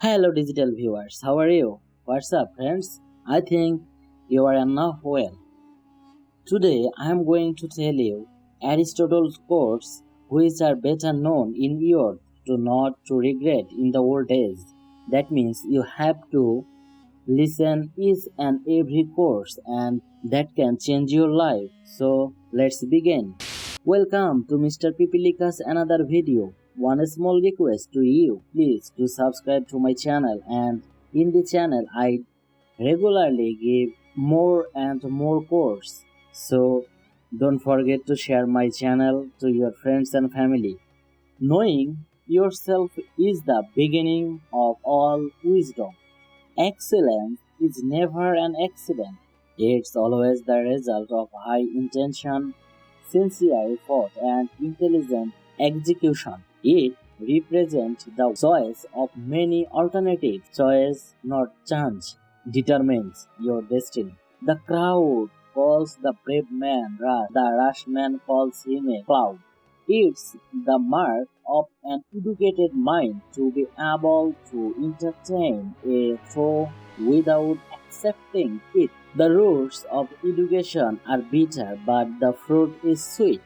Hello, digital viewers. How are you? What's up, friends? I think you are enough well. Today, I am going to tell you Aristotle's quotes, which are better known in youth to not to regret in the old age. That means you have to listen each and every course, and that can change your life. So, let's begin. Welcome to Mr. Pipilika's another video. One small request to you, please do subscribe to my channel, and in the channel I regularly give more and more course. So don't forget to share my channel to your friends and family. Knowing yourself is the beginning of all wisdom. Excellence is never an accident. It's always the result of high intention, sincere effort, and intelligent execution. It represents the choice of many alternatives. Choice, not chance, determines your destiny. The crowd calls the brave man Rush. The rush man calls him a cloud. It's the mark of an educated mind to be able to entertain a thought without accepting it. The roots of education are bitter, but the fruit is sweet.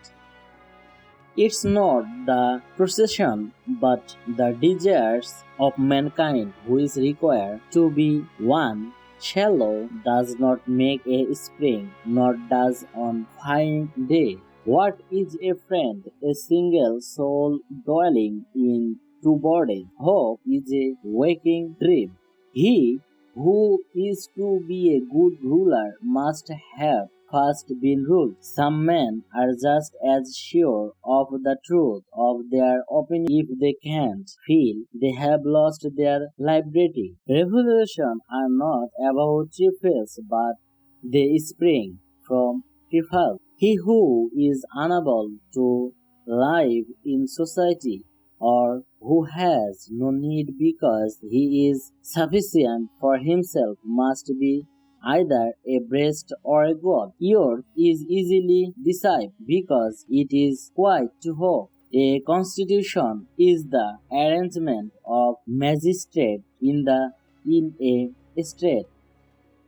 It's not the procession, but the desires of mankind who is required to be one. Shallow does not make a spring, nor does on fine day. What is a friend? A single soul dwelling in two bodies. Hope is a waking dream. He who is to be a good ruler must have first been ruled. Some men are just as sure of the truth of their opinion if they can't feel they have lost their liberty. Revolutions are not about trifles, but they spring from trifles. He who is unable to live in society or who has no need because he is sufficient for himself must be either a beast or a god. Yours is easily decided because it is quite to hope. A constitution is the arrangement of magistrates in a state.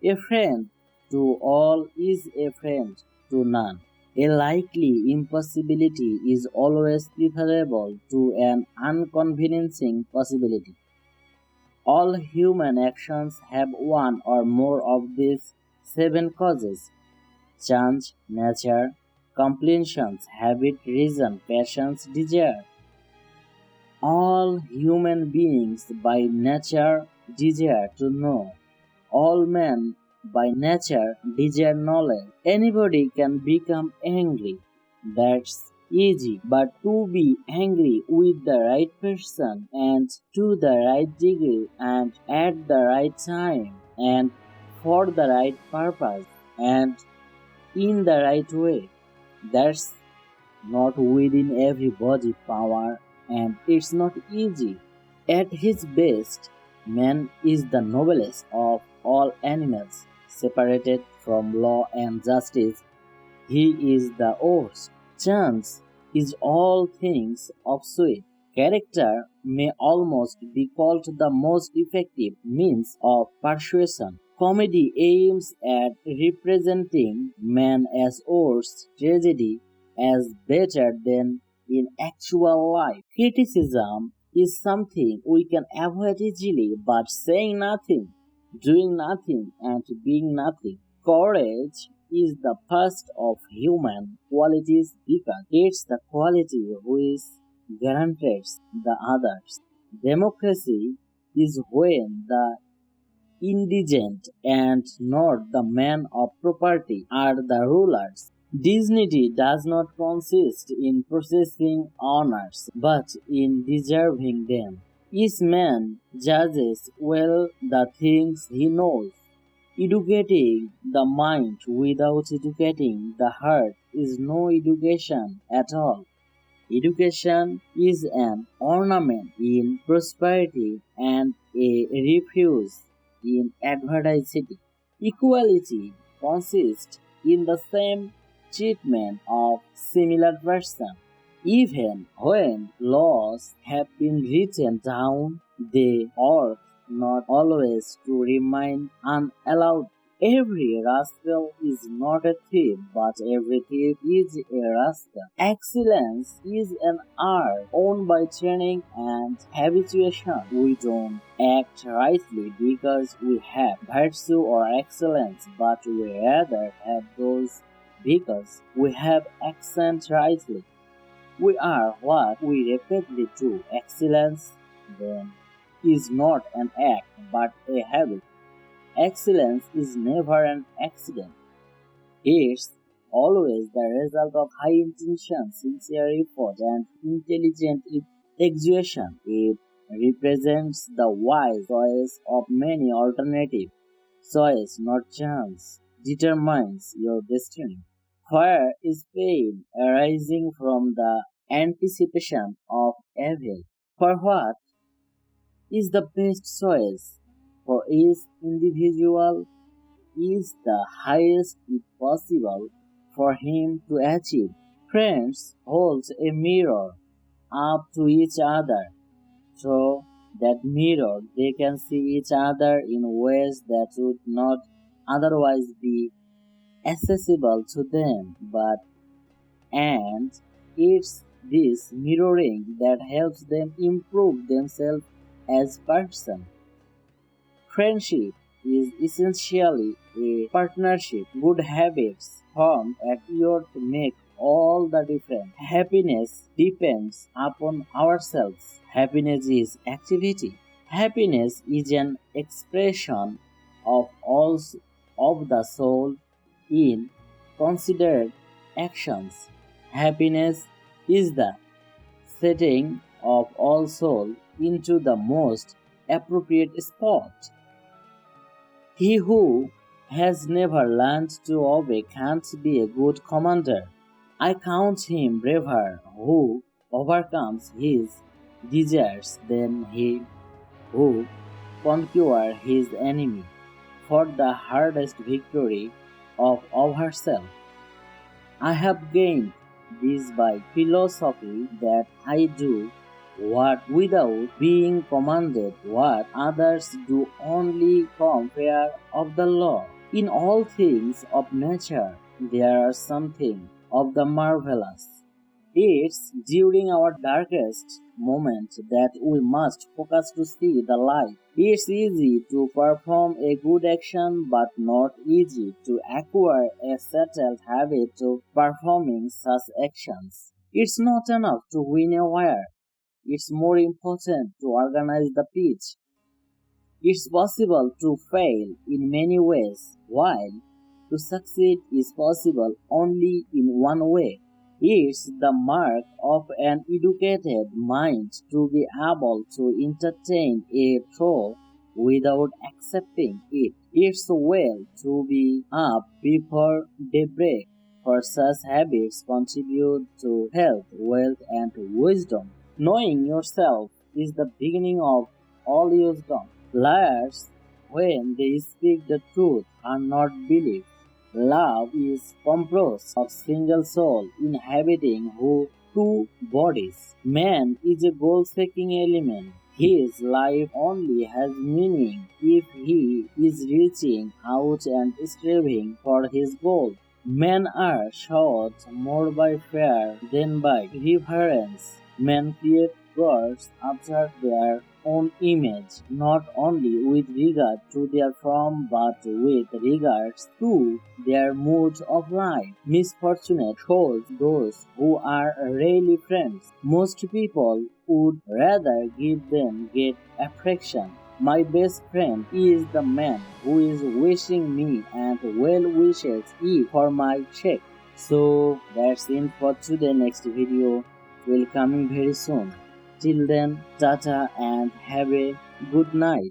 A friend to all is a friend to none. A likely impossibility is always preferable to an unconvincing possibility. All human actions have one or more of these seven causes: chance, nature, compulsions, habit, reason, passions, desire. All human beings by nature desire to know. All men by nature desire knowledge. Anybody can become angry. That's easy. But to be angry with the right person and to the right degree and at the right time and for the right purpose and in the right way, that's not within everybody power, and it's not easy. At his best, man is the noblest of all animals. Separated from law and justice, he is the worst. Chance is all things of sweet. Character may almost be called the most effective means of persuasion. Comedy aims at representing man as worse, tragedy as better than in actual life. Criticism is something we can avoid easily, but saying nothing, doing nothing, and being nothing. Courage is the first of human qualities because it's the quality which guarantees the others. Democracy is when the indigent and not the men of property are the rulers. Dignity does not consist in possessing honors, but in deserving them. Each man judges well the things he knows. Educating the mind without educating the heart is no education at all. Education is an ornament in prosperity and a refuge in adversity. Equality consists in the same treatment of similar persons. Even when laws have been written down, they ought not always to remain unallowed. Every rascal is not a thief, but every thief is a rascal. Excellence is an art owned by training and habituation. We don't act rightly because we have virtue or excellence, but we rather have those because we have accent rightly. We are what we repeatedly do. Excellence, then, is not an act but a habit. Excellence is never an accident. It's always the result of high intention, sincere effort, and intelligent execution. It represents the wise choice of many alternative choice, not chance, determines your destiny. Fear is pain arising from the anticipation of evil. For what is the best choice for each individual is the highest it possible for him to achieve. Friends hold a mirror up to each other. Through that mirror, they can see each other in ways that would not otherwise be accessible to them. And it's this mirroring that helps them improve themselves as persons. Friendship is essentially a partnership. Good habits formed at your make all the difference. Happiness depends upon ourselves. Happiness is activity. Happiness is an expression of all of the soul in considered actions. Happiness is the setting of all soul into the most appropriate spot. He who has never learned to obey can't be a good commander. I count him braver who overcomes his desires than he who conquers his enemy. For the hardest victory of ourselves, I have gained this by philosophy that I do what without being commanded, what others do only from fear of the law. In all things of nature, there is something of the marvelous. It's during our darkest moments that we must focus to see the light. It's easy to perform a good action, but not easy to acquire a settled habit of performing such actions. It's not enough to win a war. It's more important to organize the pitch. It's possible to fail in many ways, while to succeed is possible only in one way. It's the mark of an educated mind to be able to entertain a thought without accepting it. It's well to be up before daybreak, for such habits contribute to health, wealth, and wisdom. Knowing yourself is the beginning of all wisdom. Liars, when they speak the truth, are not believed. Love is composed of single soul inhabiting two bodies. Man is a goal-seeking element. His life only has meaning if he is reaching out and striving for his goal. Men are shot more by fear than by reverence. Men create gods after their own image, not only with regard to their form but with regards to their modes of life. Misfortune shows those who are really friends. Most people would rather give than get affection. My best friend is the man who is wishing me and well wishes it for my sake. So that's it for today. Next video will coming very soon. Till then, tata and have a good night.